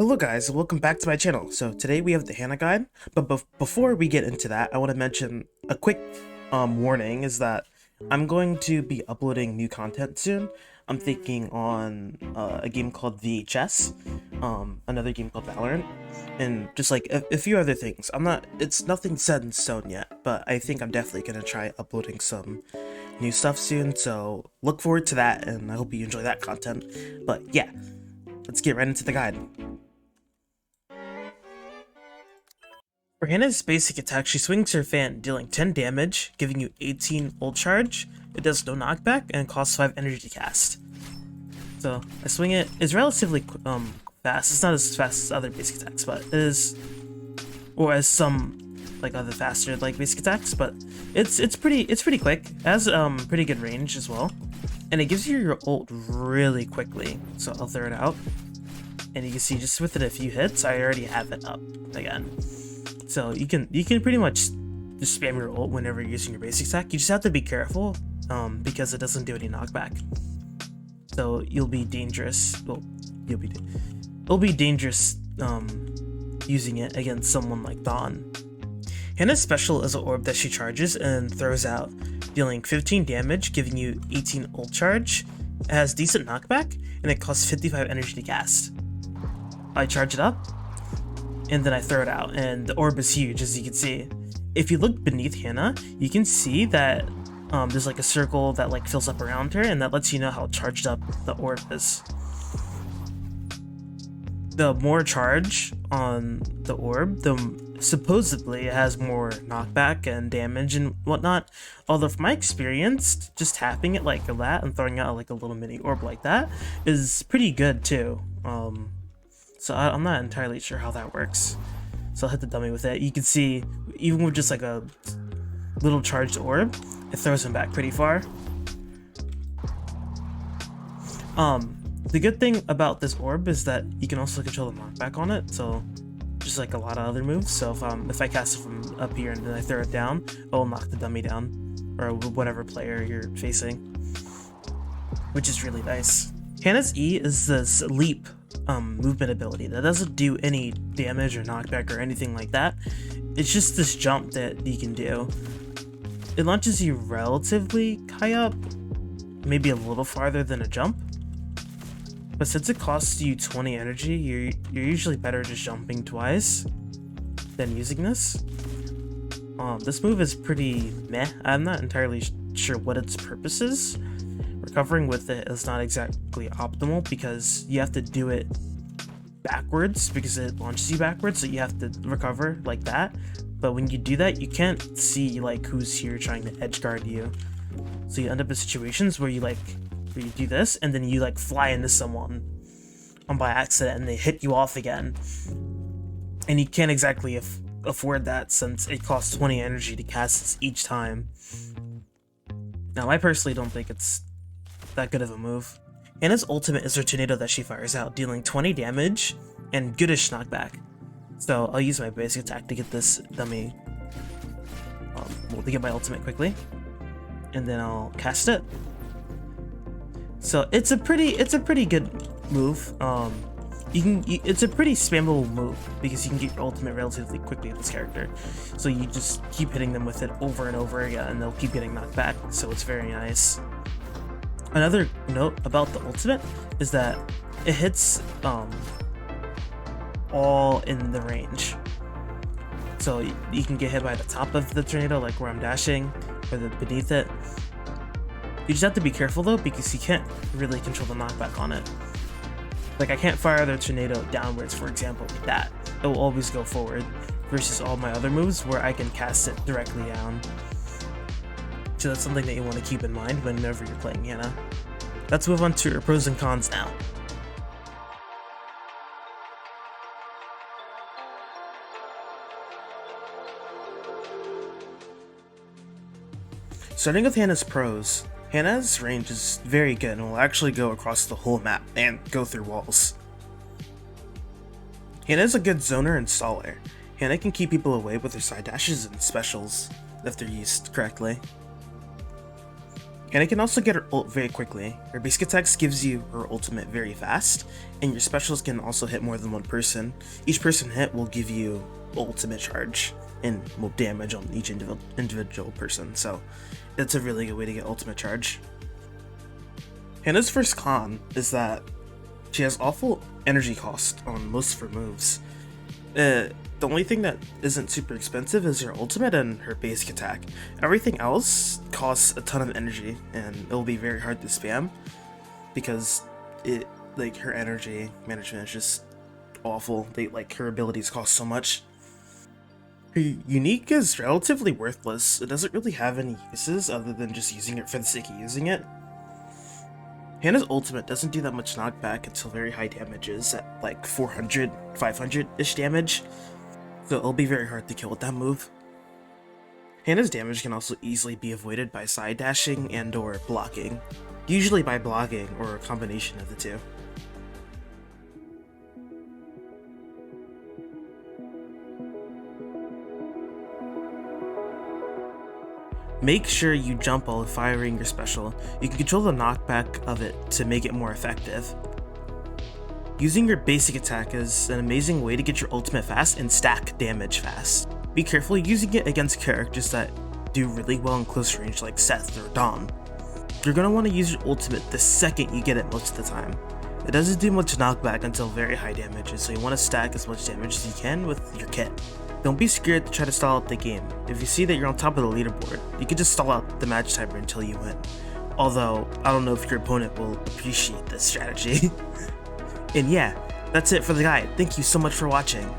Hello guys, welcome back to my channel. So today we have the Hana guide, but before we get into that, I want to mention a quick warning is that I'm going to be uploading new content soon. I'm thinking on a game called VHS, another game called Valorant, and just like a few other things. It's nothing set in stone yet, but I think I'm definitely going to try uploading some new stuff soon, so look forward to that, and I hope you enjoy that content. But yeah, let's get right into the guide. For Hana's basic attack, she swings her fan, dealing 10 damage, giving you 18 ult charge. It does no knockback, and costs 5 energy to cast. So, I swing it. It's relatively fast. It's not as fast as other basic attacks, but it is... Or as some, like, other faster, like, basic attacks, but it's pretty quick. It has pretty good range as well. And it gives you your ult really quickly. So, I'll throw it out. And you can see, just within a few hits, I already have it up again. So you can pretty much just spam your ult whenever you're using your basic attack. You just have to be careful because it doesn't do any knockback. So you'll be dangerous. Well, it'll be dangerous using it against someone like Dawn. Hana's special is an orb that she charges and throws out, dealing 15 damage, giving you 18 ult charge. It has decent knockback and it costs 55 energy to cast. I charge it up, and then I throw it out, and the orb is huge, as you can see. If you look beneath Hana, you can see that there's like a circle that like fills up around her, and that lets you know how charged up the orb is. The more charge on the orb, supposedly it has more knockback and damage and whatnot. Although from my experience, just tapping it like that and throwing out like a little mini orb like that is pretty good too. So I'm not entirely sure how that works. So I'll hit the dummy with it. You can see, even with just like a little charged orb, it throws him back pretty far. The good thing about this orb is that you can also control the knockback on it, so just like a lot of other moves. So if I cast it from up here and then I throw it down, it will knock the dummy down, or whatever player you're facing, which is really nice. Hana's E is this leap movement ability that doesn't do any damage or knockback or anything like that. It's just this jump that you can do. It launches you relatively high up, maybe a little farther than a jump, but since it costs you 20 energy, you're usually better just jumping twice than using this. This move is pretty meh. I'm not entirely sure what its purpose is. Recovering with it is not exactly optimal because you have to do it backwards because it launches you backwards, so you have to recover like that. But when you do that, you can't see like who's here trying to edge guard you. So you end up in situations where you do this and then you like fly into someone by accident and they hit you off again. And you can't exactly afford that since it costs 20 energy to cast this each time. Now, I personally don't think it's that good of a move. Hana's ultimate is her tornado that she fires out, dealing 20 damage and goodish knockback. So I'll use my basic attack to get this dummy, to get my ultimate quickly, and then I'll cast it. So it's a pretty good move. It's a pretty spammable move because you can get your ultimate relatively quickly with this character. So you just keep hitting them with it over and over again, and they'll keep getting knocked back. So it's very nice. Another note about the ultimate is that it hits all in the range. So you can get hit by the top of the tornado, like where I'm dashing, or beneath it. You just have to be careful though, because you can't really control the knockback on it. Like I can't fire the tornado downwards, for example, like that. It will always go forward, versus all my other moves where I can cast it directly down. So that's something that you want to keep in mind whenever you're playing Hana. Let's move on to her pros and cons now. Starting with Hana's pros, Hana's range is very good and will actually go across the whole map and go through walls. Hana is a good zoner and staller. Hana can keep people away with her side dashes and specials if they're used correctly. Hana can also get her ult very quickly. Her basic attacks gives you her ultimate very fast, and your specials can also hit more than one person. Each person hit will give you ultimate charge and will damage on each individual person, so it's a really good way to get ultimate charge. Hana's first con is that she has awful energy cost on most of her moves. The only thing that isn't super expensive is her ultimate and her basic attack. Everything else costs a ton of energy, and it will be very hard to spam because her energy management is just awful. Her abilities cost so much. Her unique is relatively worthless. It doesn't really have any uses other than just using it for the sake of using it. Hana's ultimate doesn't do that much knockback until very high damages at like 400, 500-ish damage, so it'll be very hard to kill with that move. Hana's damage can also easily be avoided by side dashing and or blocking, usually by blocking or a combination of the two. Make sure you jump while firing your special. You can control the knockback of it to make it more effective. Using your basic attack is an amazing way to get your ultimate fast and stack damage fast. Be careful using it against characters that do really well in close range like Seth or Dom. You're going to want to use your ultimate the second you get it most of the time. It doesn't do much knockback until very high damages, so you want to stack as much damage as you can with your kit. Don't be scared to try to stall out the game. If you see that you're on top of the leaderboard, you can just stall out the match timer until you win. Although, I don't know if your opponent will appreciate this strategy. And yeah, that's it for the guide. Thank you so much for watching.